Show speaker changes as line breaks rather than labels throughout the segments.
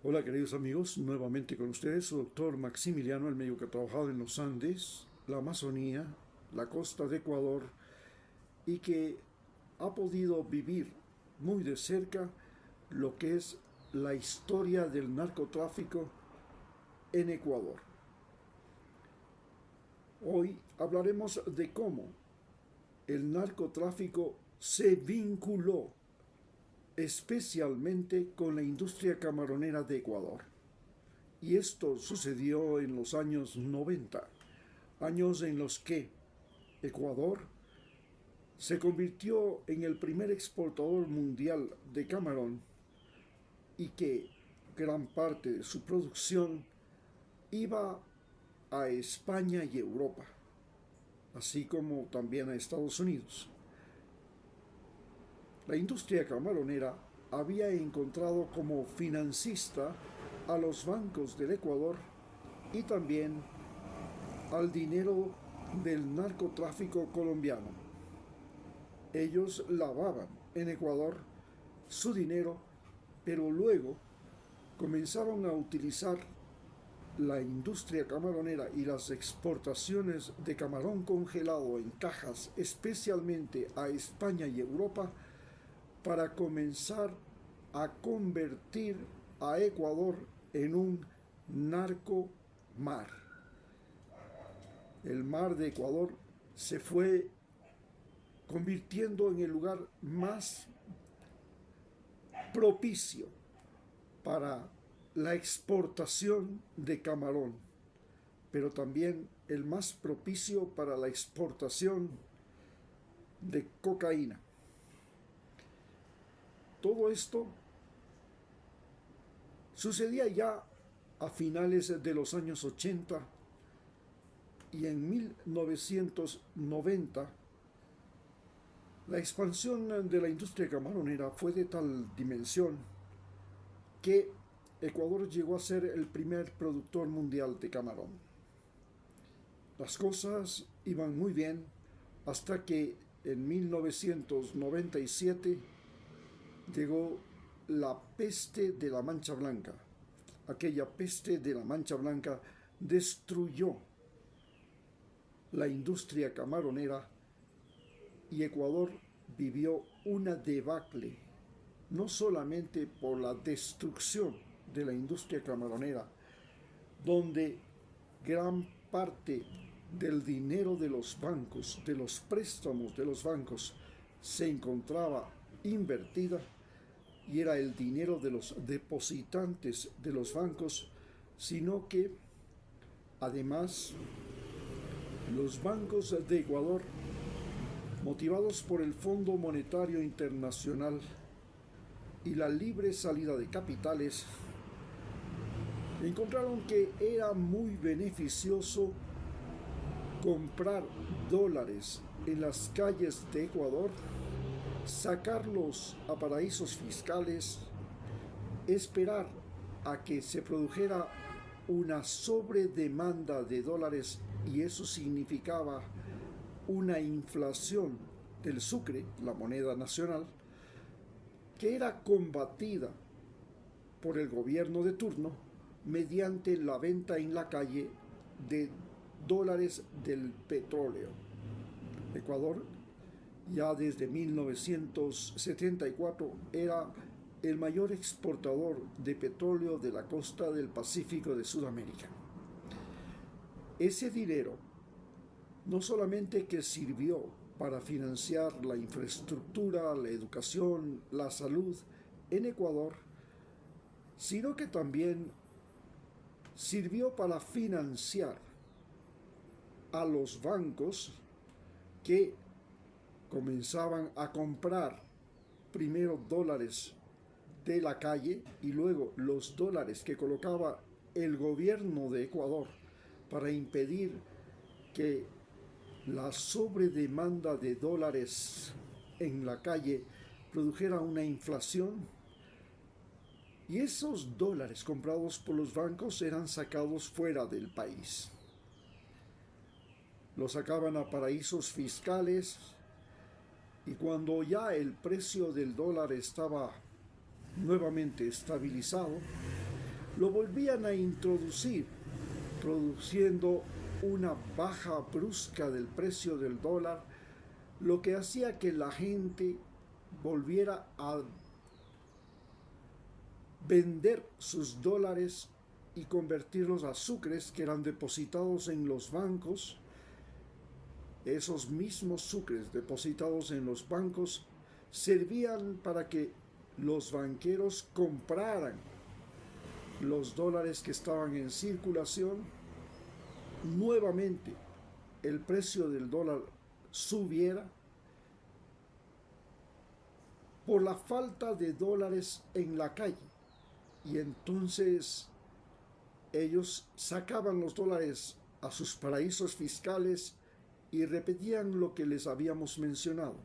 Hola queridos amigos, nuevamente con ustedes su doctor Maximiliano, el médico que ha trabajado en los Andes, la Amazonía, la costa de Ecuador y que ha podido vivir muy de cerca lo que es la historia del narcotráfico en Ecuador. Hoy hablaremos de cómo el narcotráfico se vinculó especialmente con la industria camaronera de Ecuador. Y esto sucedió en los años 90, años en los que Ecuador se convirtió en el primer exportador mundial de camarón y que gran parte de su producción iba a España y Europa, así como también a Estados Unidos. La industria camaronera había encontrado como financista a los bancos del Ecuador y también al dinero del narcotráfico colombiano. Ellos lavaban en Ecuador su dinero, pero luego comenzaron a utilizar la industria camaronera y las exportaciones de camarón congelado en cajas, especialmente a España y Europa, para comenzar a convertir a Ecuador en un narcomar. El mar de Ecuador se fue convirtiendo en el lugar más propicio para la exportación de camarón, pero también el más propicio para la exportación de cocaína. Todo esto sucedía ya a finales de los años 80 y en 1990 la expansión de la industria camaronera fue de tal dimensión que Ecuador llegó a ser el primer productor mundial de camarón. Las cosas iban muy bien hasta que en 1997 llegó la peste de la Mancha Blanca. Aquella peste de la Mancha Blanca destruyó la industria camaronera y Ecuador vivió una debacle, no solamente por la destrucción de la industria camaronera, donde gran parte del dinero de los bancos, de los préstamos de los bancos, se encontraba invertida y era el dinero de los depositantes de los bancos, sino que además los bancos de Ecuador, motivados por el Fondo Monetario Internacional y la libre salida de capitales, encontraron que era muy beneficioso comprar dólares en las calles de Ecuador, sacarlos a paraísos fiscales, esperar a que se produjera una sobredemanda de dólares y eso significaba una inflación del sucre, la moneda nacional, que era combatida por el gobierno de turno mediante la venta en la calle de dólares del petróleo. Ecuador ya desde 1974 era el mayor exportador de petróleo de la costa del Pacífico de Sudamérica. Ese dinero no solamente que sirvió para financiar la infraestructura, la educación, la salud en Ecuador, sino que también sirvió para financiar a los bancos que comenzaban a comprar primero dólares de la calle y luego los dólares que colocaba el gobierno de Ecuador para impedir que la sobredemanda de dólares en la calle produjera una inflación. Y esos dólares comprados por los bancos eran sacados fuera del país. Los sacaban a paraísos fiscales y cuando ya el precio del dólar estaba nuevamente estabilizado, lo volvían a introducir, produciendo una baja brusca del precio del dólar, lo que hacía que la gente volviera a vender sus dólares y convertirlos a sucres que eran depositados en los bancos. Esos mismos sucres depositados en los bancos servían para que los banqueros compraran los dólares que estaban en circulación. Nuevamente el precio del dólar subiera por la falta de dólares en la calle, y entonces ellos sacaban los dólares a sus paraísos fiscales y repetían lo que les habíamos mencionado.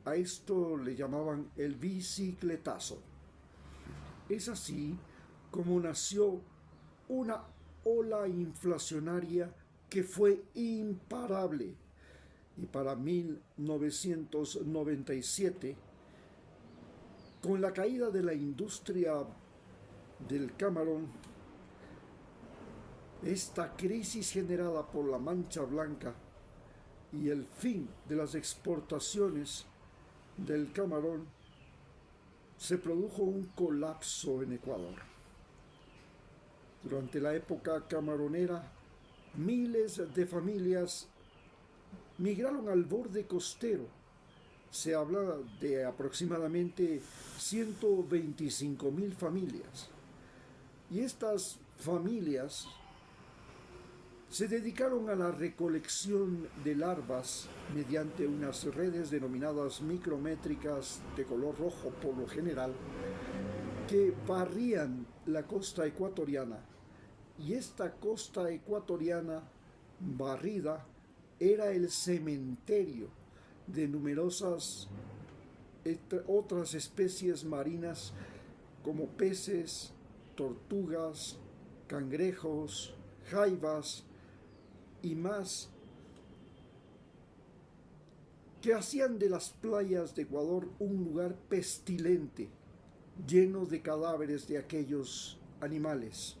A esto le llamaban el bicicletazo. Es así como nació una ola inflacionaria que fue imparable, y para 1997, con la caída de la industria del camarón, esta crisis generada por la mancha blanca y el fin de las exportaciones del camarón, se produjo un colapso en Ecuador. Durante la época camaronera, miles de familias migraron al borde costero. Se habla de aproximadamente 125,000 familias. Y estas familias se dedicaron a la recolección de larvas mediante unas redes denominadas micrométricas de color rojo por lo general, que barrían la costa ecuatoriana. Y esta costa ecuatoriana barrida era el cementerio de numerosas otras especies marinas como peces, tortugas, cangrejos, jaivas y más, que hacían de las playas de Ecuador un lugar pestilente, lleno de cadáveres de aquellos animales.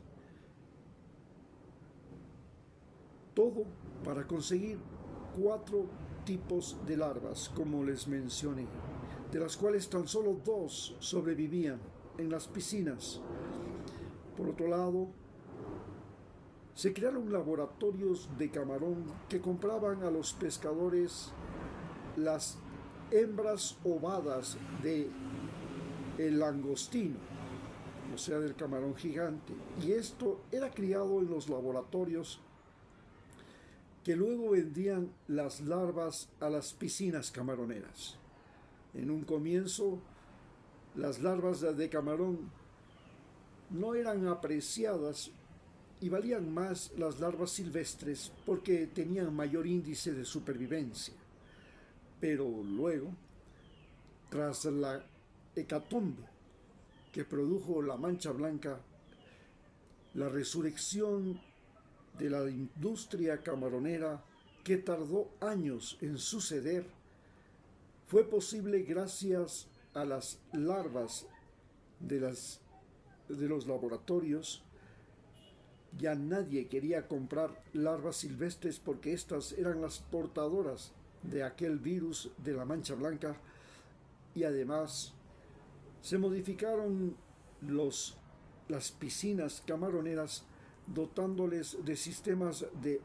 Todo para conseguir 4 tipos de larvas, como les mencioné, de las cuales tan solo 2 sobrevivían en las piscinas. Por otro lado, se crearon laboratorios de camarón que compraban a los pescadores las hembras ovadas de el langostino, o sea, del camarón gigante, y esto era criado en los laboratorios, que luego vendían las larvas a las piscinas camaroneras. En un comienzo, las larvas de camarón no eran apreciadas y valían más las larvas silvestres porque tenían mayor índice de supervivencia. Pero luego, tras la hecatombe que produjo la mancha blanca, la resurrección de la industria camaronera, que tardó años en suceder, fue posible gracias a las larvas de los laboratorios. Ya nadie quería comprar larvas silvestres porque estas eran las portadoras de aquel virus de la mancha blanca, y además se modificaron las piscinas camaroneras dotándoles de sistemas de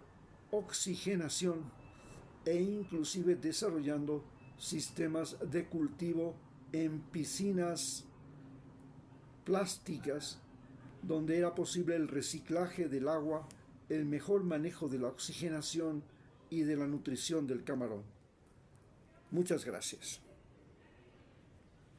oxigenación e inclusive desarrollando sistemas de cultivo en piscinas plásticas donde era posible el reciclaje del agua, el mejor manejo de la oxigenación y de la nutrición del camarón. Muchas gracias.